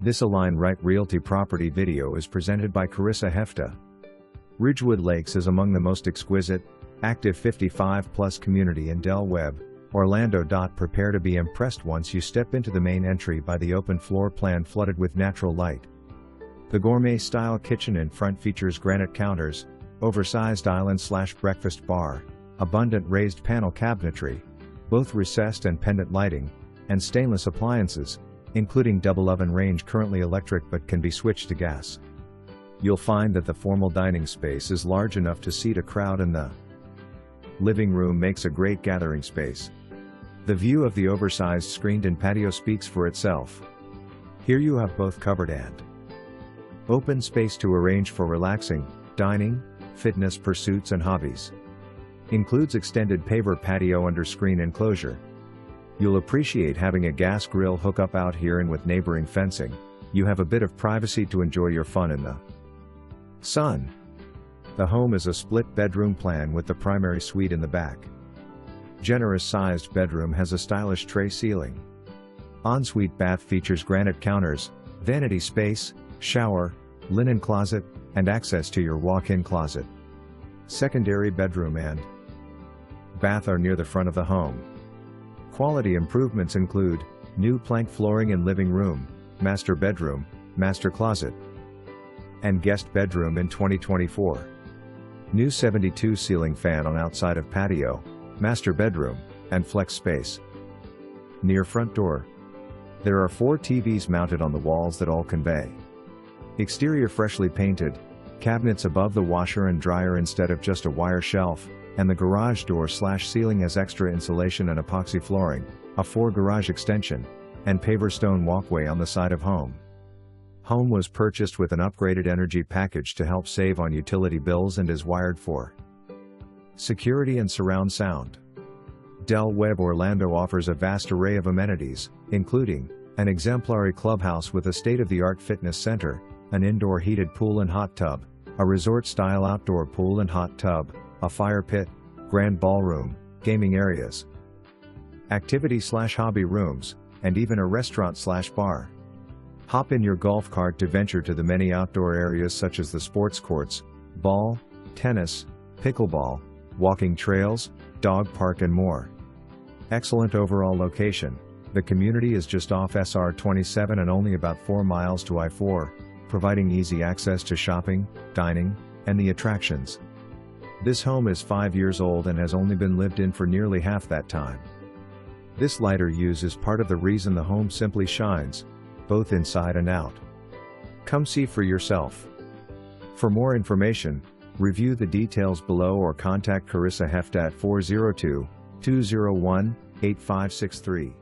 This Align Right Realty property video is presented by Carissa Hefta. Ridgewood Lakes is among the most exquisite, active 55-plus community in Webb, Orlando.Prepare to be impressed once you step into the main entry by the open floor plan flooded with natural light. The gourmet-style kitchen in front features granite counters, oversized island/breakfast bar, abundant raised panel cabinetry, both recessed and pendant lighting, and stainless appliances, including double oven range currently electric but can be switched to gas. You'll find that the formal dining space is large enough to seat a crowd and the living room makes a great gathering space. The view of the oversized screened-in patio speaks for itself. Here you have both covered and open space to arrange for relaxing, dining, fitness pursuits and hobbies. Includes extended paver patio under screen enclosure. You'll appreciate having a gas grill hookup out here, and with neighboring fencing, you have a bit of privacy to enjoy your fun in the sun. The home is a split bedroom plan with the primary suite in the back. Generous sized bedroom has a stylish tray ceiling. Ensuite bath features granite counters, vanity space, shower, linen closet, and access to your walk-in closet. Secondary bedroom and bath are near the front of the home. Quality improvements include new plank flooring in living room, master bedroom, master closet, and guest bedroom in 2024. New 72 ceiling fan on outside of patio, master bedroom, and flex space. Near front door, there are 4 TVs mounted on the walls that all convey. Exterior freshly painted, cabinets above the washer and dryer instead of just a wire shelf, and the garage door/ceiling has extra insulation and epoxy flooring, a 4 garage extension, and paver stone walkway on the side of home. Home was purchased with an upgraded energy package to help save on utility bills and is wired for security and surround sound. Webb Orlando offers a vast array of amenities, including an exemplary clubhouse with a state-of-the-art fitness center, an indoor heated pool and hot tub, a resort-style outdoor pool and hot tub, a fire pit, grand ballroom, gaming areas, activity/hobby rooms, and even a restaurant/bar. Hop in your golf cart to venture to the many outdoor areas such as the sports courts, ball, tennis, pickleball, walking trails, dog park and more. Excellent overall location. The community is just off SR 27 and only about 4 miles to I-4, providing easy access to shopping, dining, and the attractions. This home is 5 years old and has only been lived in for nearly half that time. This lighter use is part of the reason the home simply shines, both inside and out. Come see for yourself. For more information, review the details below or contact Carissa Hefta at 402-201-8563.